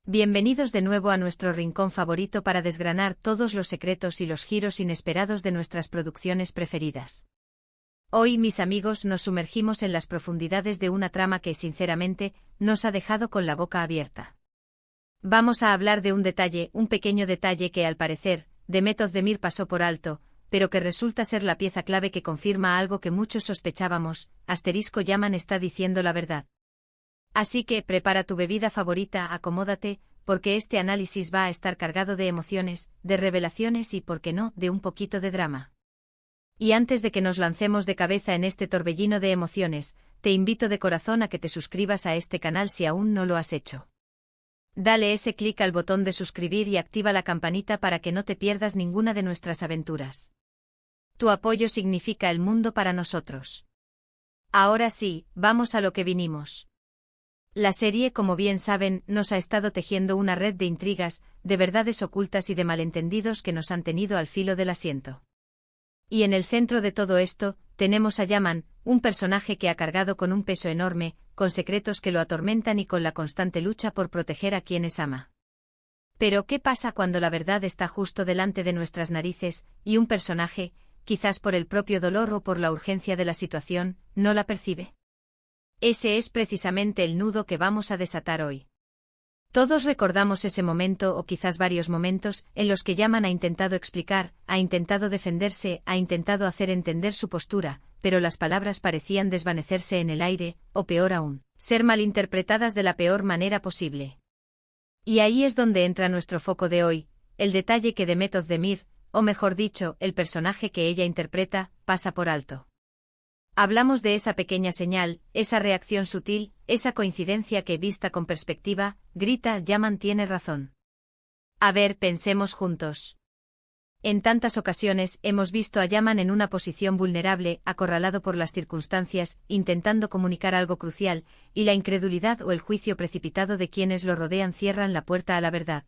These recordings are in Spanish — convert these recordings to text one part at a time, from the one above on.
Bienvenidos de nuevo a nuestro rincón favorito para desgranar todos los secretos y los giros inesperados de nuestras producciones preferidas. Hoy, mis amigos, nos sumergimos en las profundidades de una trama que, sinceramente, nos ha dejado con la boca abierta. Vamos a hablar de un pequeño detalle que, al parecer, Demet Özdemir pasó por alto, pero que resulta ser la pieza clave que confirma algo que muchos sospechábamos. Yaman está diciendo la verdad. Así que, prepara tu bebida favorita, acomódate, porque este análisis va a estar cargado de emociones, de revelaciones y, por qué no, de un poquito de drama. Y antes de que nos lancemos de cabeza en este torbellino de emociones, te invito de corazón a que te suscribas a este canal si aún no lo has hecho. Dale ese clic al botón de suscribir y activa la campanita para que no te pierdas ninguna de nuestras aventuras. Tu apoyo significa el mundo para nosotros. Ahora sí, vamos a lo que vinimos. La serie, como bien saben, nos ha estado tejiendo una red de intrigas, de verdades ocultas y de malentendidos que nos han tenido al filo del asiento. Y en el centro de todo esto, tenemos a Yaman, un personaje que ha cargado con un peso enorme, con secretos que lo atormentan y con la constante lucha por proteger a quienes ama. Pero, ¿qué pasa cuando la verdad está justo delante de nuestras narices, y un personaje, quizás por el propio dolor o por la urgencia de la situación, no la percibe? Ese es precisamente el nudo que vamos a desatar hoy. Todos recordamos ese momento o quizás varios momentos en los que Yaman ha intentado explicar, ha intentado defenderse, ha intentado hacer entender su postura, pero las palabras parecían desvanecerse en el aire, o peor aún, ser malinterpretadas de la peor manera posible. Y ahí es donde entra nuestro foco de hoy, el detalle que Demet Özdemir, o mejor dicho, el personaje que ella interpreta, pasa por alto. Hablamos de esa pequeña señal, esa reacción sutil, esa coincidencia que, vista con perspectiva, grita: Yaman tiene razón. A ver, pensemos juntos. En tantas ocasiones hemos visto a Yaman en una posición vulnerable, acorralado por las circunstancias, intentando comunicar algo crucial, y la incredulidad o el juicio precipitado de quienes lo rodean cierran la puerta a la verdad.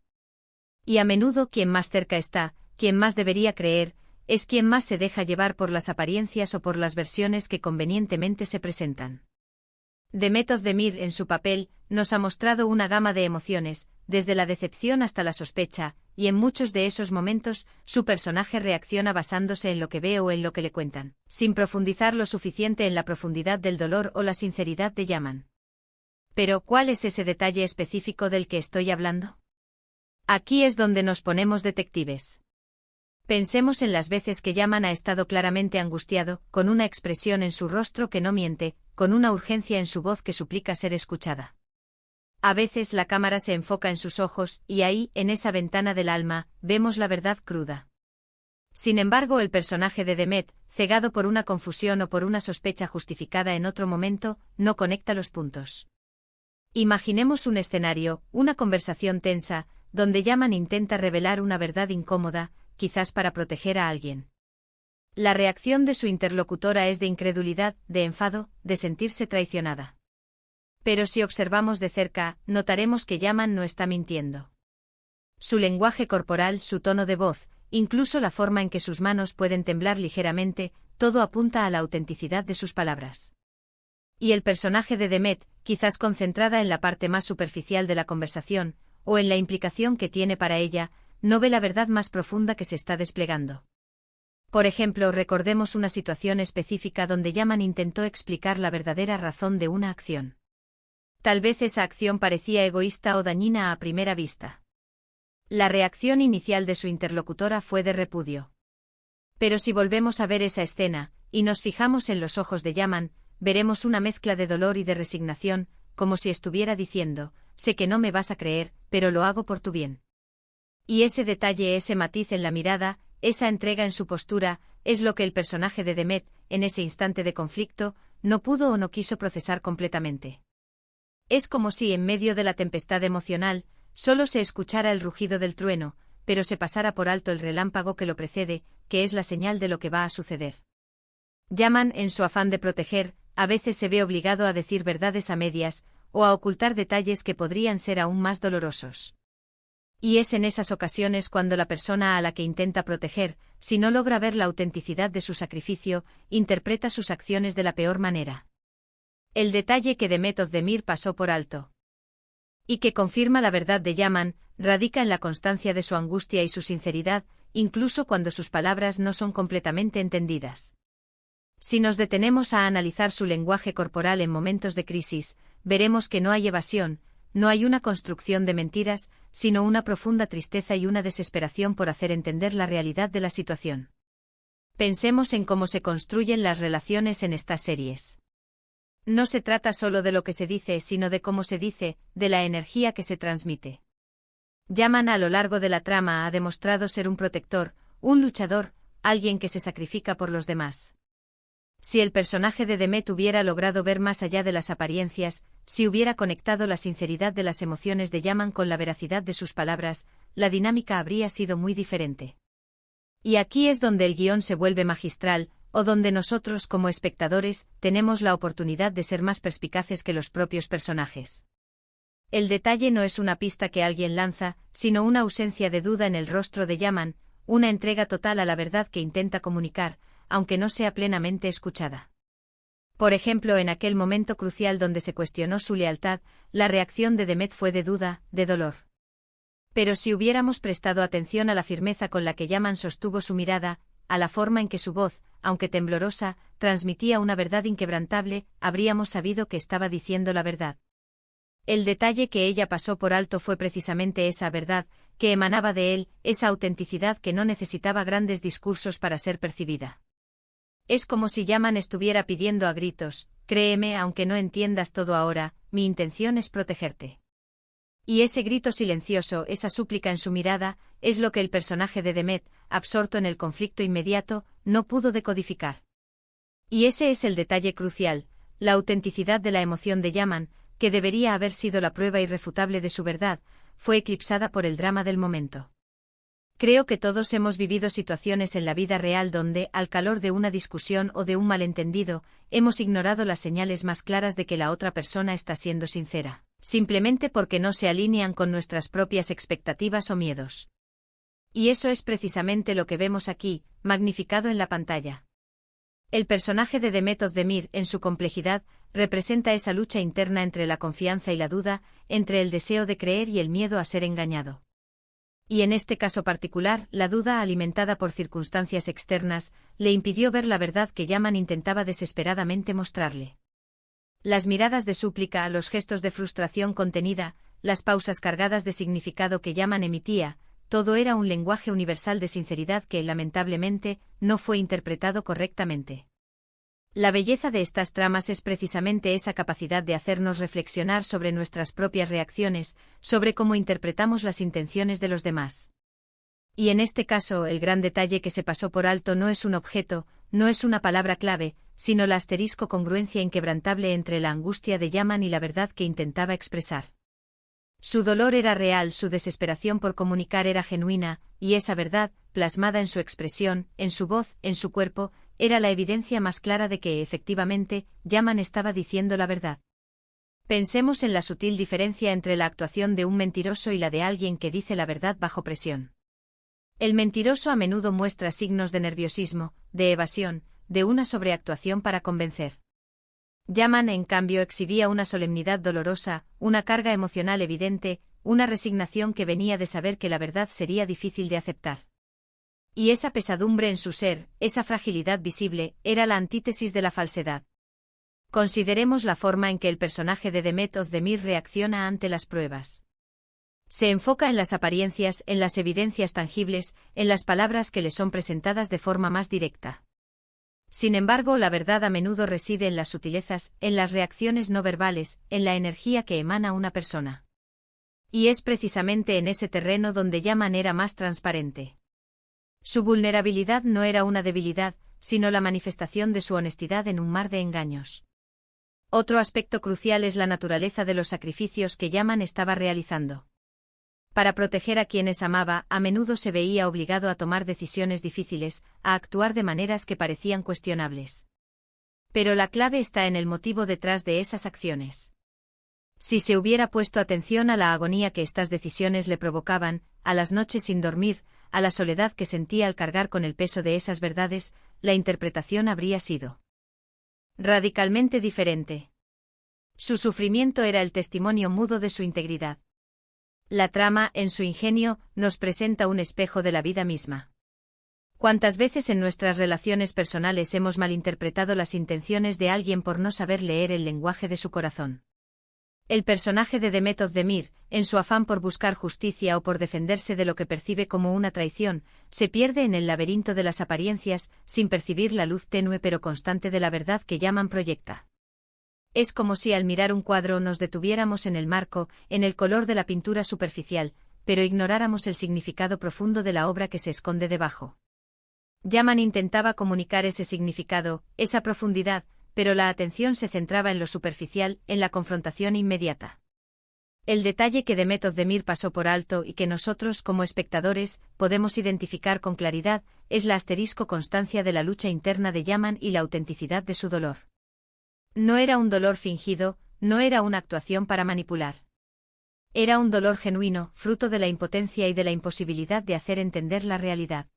Y a menudo quien más cerca está, quien más debería creer, es quien más se deja llevar por las apariencias o por las versiones que convenientemente se presentan. Demet Özdemir, en su papel, nos ha mostrado una gama de emociones, desde la decepción hasta la sospecha, y en muchos de esos momentos, su personaje reacciona basándose en lo que ve o en lo que le cuentan, sin profundizar lo suficiente en la profundidad del dolor o la sinceridad de Yaman. Pero, ¿cuál es ese detalle específico del que estoy hablando? Aquí es donde nos ponemos detectives. Pensemos en las veces que Yaman ha estado claramente angustiado, con una expresión en su rostro que no miente, con una urgencia en su voz que suplica ser escuchada. A veces la cámara se enfoca en sus ojos, y ahí, en esa ventana del alma, vemos la verdad cruda. Sin embargo, el personaje de Demet, cegado por una confusión o por una sospecha justificada en otro momento, no conecta los puntos. Imaginemos un escenario, una conversación tensa, donde Yaman intenta revelar una verdad incómoda, quizás para proteger a alguien. La reacción de su interlocutora es de incredulidad, de enfado, de sentirse traicionada. Pero si observamos de cerca, notaremos que Yaman no está mintiendo. Su lenguaje corporal, su tono de voz, incluso la forma en que sus manos pueden temblar ligeramente, todo apunta a la autenticidad de sus palabras. Y el personaje de Demet, quizás concentrada en la parte más superficial de la conversación, o en la implicación que tiene para ella, no ve la verdad más profunda que se está desplegando. Por ejemplo, recordemos una situación específica donde Yaman intentó explicar la verdadera razón de una acción. Tal vez esa acción parecía egoísta o dañina a primera vista. La reacción inicial de su interlocutora fue de repudio. Pero si volvemos a ver esa escena, y nos fijamos en los ojos de Yaman, veremos una mezcla de dolor y de resignación, como si estuviera diciendo: sé que no me vas a creer, pero lo hago por tu bien. Y ese detalle, ese matiz en la mirada, esa entrega en su postura, es lo que el personaje de Demet, en ese instante de conflicto, no pudo o no quiso procesar completamente. Es como si en medio de la tempestad emocional, solo se escuchara el rugido del trueno, pero se pasara por alto el relámpago que lo precede, que es la señal de lo que va a suceder. Yaman, en su afán de proteger, a veces se ve obligado a decir verdades a medias, o a ocultar detalles que podrían ser aún más dolorosos. Y es en esas ocasiones cuando la persona a la que intenta proteger, si no logra ver la autenticidad de su sacrificio, interpreta sus acciones de la peor manera. El detalle que Demet Özdemir pasó por alto. Y que confirma la verdad de Yaman, radica en la constancia de su angustia y su sinceridad, incluso cuando sus palabras no son completamente entendidas. Si nos detenemos a analizar su lenguaje corporal en momentos de crisis, veremos que no hay evasión, no hay una construcción de mentiras, sino una profunda tristeza y una desesperación por hacer entender la realidad de la situación. Pensemos en cómo se construyen las relaciones en estas series. No se trata solo de lo que se dice, sino de cómo se dice, de la energía que se transmite. Yaman a lo largo de la trama ha demostrado ser un protector, un luchador, alguien que se sacrifica por los demás. Si el personaje de Demet hubiera logrado ver más allá de las apariencias, si hubiera conectado la sinceridad de las emociones de Yaman con la veracidad de sus palabras, la dinámica habría sido muy diferente. Y aquí es donde el guión se vuelve magistral, o donde nosotros como espectadores tenemos la oportunidad de ser más perspicaces que los propios personajes. El detalle no es una pista que alguien lanza, sino una ausencia de duda en el rostro de Yaman, una entrega total a la verdad que intenta comunicar, aunque no sea plenamente escuchada. Por ejemplo, en aquel momento crucial donde se cuestionó su lealtad, la reacción de Demet fue de duda, de dolor. Pero si hubiéramos prestado atención a la firmeza con la que Yaman sostuvo su mirada, a la forma en que su voz, aunque temblorosa, transmitía una verdad inquebrantable, habríamos sabido que estaba diciendo la verdad. El detalle que ella pasó por alto fue precisamente esa verdad, que emanaba de él, esa autenticidad que no necesitaba grandes discursos para ser percibida. Es como si Yaman estuviera pidiendo a gritos, créeme aunque no entiendas todo ahora, mi intención es protegerte. Y ese grito silencioso, esa súplica en su mirada, es lo que el personaje de Demet, absorto en el conflicto inmediato, no pudo decodificar. Y ese es el detalle crucial, la autenticidad de la emoción de Yaman, que debería haber sido la prueba irrefutable de su verdad, fue eclipsada por el drama del momento. Creo que todos hemos vivido situaciones en la vida real donde, al calor de una discusión o de un malentendido, hemos ignorado las señales más claras de que la otra persona está siendo sincera, simplemente porque no se alinean con nuestras propias expectativas o miedos. Y eso es precisamente lo que vemos aquí, magnificado en la pantalla. El personaje de Demet Özdemir, en su complejidad, representa esa lucha interna entre la confianza y la duda, entre el deseo de creer y el miedo a ser engañado. Y en este caso particular, la duda alimentada por circunstancias externas, le impidió ver la verdad que Yaman intentaba desesperadamente mostrarle. Las miradas de súplica, los gestos de frustración contenida, las pausas cargadas de significado que Yaman emitía, todo era un lenguaje universal de sinceridad que, lamentablemente, no fue interpretado correctamente. La belleza de estas tramas es precisamente esa capacidad de hacernos reflexionar sobre nuestras propias reacciones, sobre cómo interpretamos las intenciones de los demás. Y en este caso, el gran detalle que se pasó por alto no es un objeto, no es una palabra clave, sino la asterisco congruencia inquebrantable entre la angustia de Yaman y la verdad que intentaba expresar. Su dolor era real, su desesperación por comunicar era genuina, y esa verdad, plasmada en su expresión, en su voz, en su cuerpo, era la evidencia más clara de que, efectivamente, Yaman estaba diciendo la verdad. Pensemos en la sutil diferencia entre la actuación de un mentiroso y la de alguien que dice la verdad bajo presión. El mentiroso a menudo muestra signos de nerviosismo, de evasión, de una sobreactuación para convencer. Yaman, en cambio, exhibía una solemnidad dolorosa, una carga emocional evidente, una resignación que venía de saber que la verdad sería difícil de aceptar. Y esa pesadumbre en su ser, esa fragilidad visible, era la antítesis de la falsedad. Consideremos la forma en que el personaje de Demet Özdemir reacciona ante las pruebas. Se enfoca en las apariencias, en las evidencias tangibles, en las palabras que le son presentadas de forma más directa. Sin embargo, la verdad a menudo reside en las sutilezas, en las reacciones no verbales, en la energía que emana una persona. Y es precisamente en ese terreno donde Yaman era más transparente. Su vulnerabilidad no era una debilidad, sino la manifestación de su honestidad en un mar de engaños. Otro aspecto crucial es la naturaleza de los sacrificios que Yaman estaba realizando. Para proteger a quienes amaba, a menudo se veía obligado a tomar decisiones difíciles, a actuar de maneras que parecían cuestionables. Pero la clave está en el motivo detrás de esas acciones. Si se hubiera puesto atención a la agonía que estas decisiones le provocaban, a las noches sin dormir, a la soledad que sentía al cargar con el peso de esas verdades, la interpretación habría sido radicalmente diferente. Su sufrimiento era el testimonio mudo de su integridad. La trama, en su ingenio, nos presenta un espejo de la vida misma. ¿Cuántas veces en nuestras relaciones personales hemos malinterpretado las intenciones de alguien por no saber leer el lenguaje de su corazón? El personaje de Demet Özdemir, en su afán por buscar justicia o por defenderse de lo que percibe como una traición, se pierde en el laberinto de las apariencias, sin percibir la luz tenue pero constante de la verdad que Yaman proyecta. Es como si al mirar un cuadro nos detuviéramos en el marco, en el color de la pintura superficial, pero ignoráramos el significado profundo de la obra que se esconde debajo. Yaman intentaba comunicar ese significado, esa profundidad, pero la atención se centraba en lo superficial, en la confrontación inmediata. El detalle que Demet Özdemir pasó por alto y que nosotros, como espectadores, podemos identificar con claridad, es la asterisco constancia de la lucha interna de Yaman y la autenticidad de su dolor. No era un dolor fingido, no era una actuación para manipular. Era un dolor genuino, fruto de la impotencia y de la imposibilidad de hacer entender la realidad.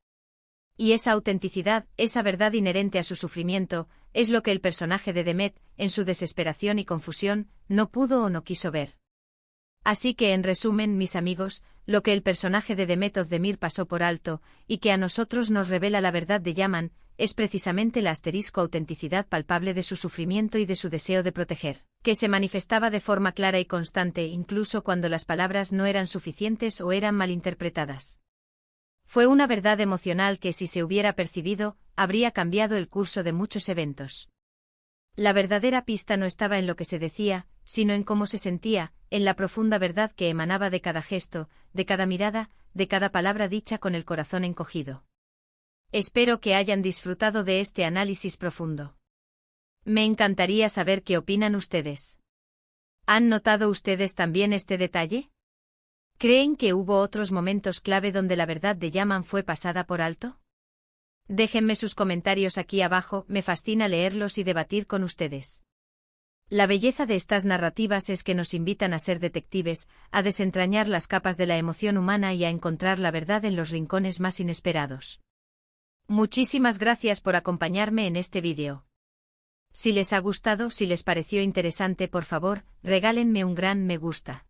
Y esa autenticidad, esa verdad inherente a su sufrimiento, es lo que el personaje de Demet, en su desesperación y confusión, no pudo o no quiso ver. Así que en resumen, mis amigos, lo que el personaje de Demet Özdemir pasó por alto, y que a nosotros nos revela la verdad de Yaman, es precisamente la asterisco autenticidad palpable de su sufrimiento y de su deseo de proteger, que se manifestaba de forma clara y constante incluso cuando las palabras no eran suficientes o eran malinterpretadas. Fue una verdad emocional que si se hubiera percibido, habría cambiado el curso de muchos eventos. La verdadera pista no estaba en lo que se decía, sino en cómo se sentía, en la profunda verdad que emanaba de cada gesto, de cada mirada, de cada palabra dicha con el corazón encogido. Espero que hayan disfrutado de este análisis profundo. Me encantaría saber qué opinan ustedes. ¿Han notado ustedes también este detalle? ¿Creen que hubo otros momentos clave donde la verdad de Yaman fue pasada por alto? Déjenme sus comentarios aquí abajo, me fascina leerlos y debatir con ustedes. La belleza de estas narrativas es que nos invitan a ser detectives, a desentrañar las capas de la emoción humana y a encontrar la verdad en los rincones más inesperados. Muchísimas gracias por acompañarme en este vídeo. Si les ha gustado, si les pareció interesante, por favor, regálenme un gran me gusta.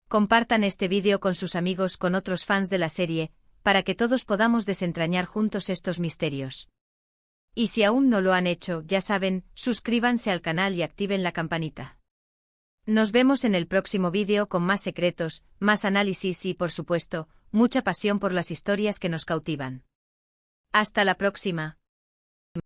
Compartan este vídeo con sus amigos, con otros fans de la serie, para que todos podamos desentrañar juntos estos misterios. Y si aún no lo han hecho, ya saben, suscríbanse al canal y activen la campanita. Nos vemos en el próximo vídeo con más secretos, más análisis y, por supuesto, mucha pasión por las historias que nos cautivan. Hasta la próxima.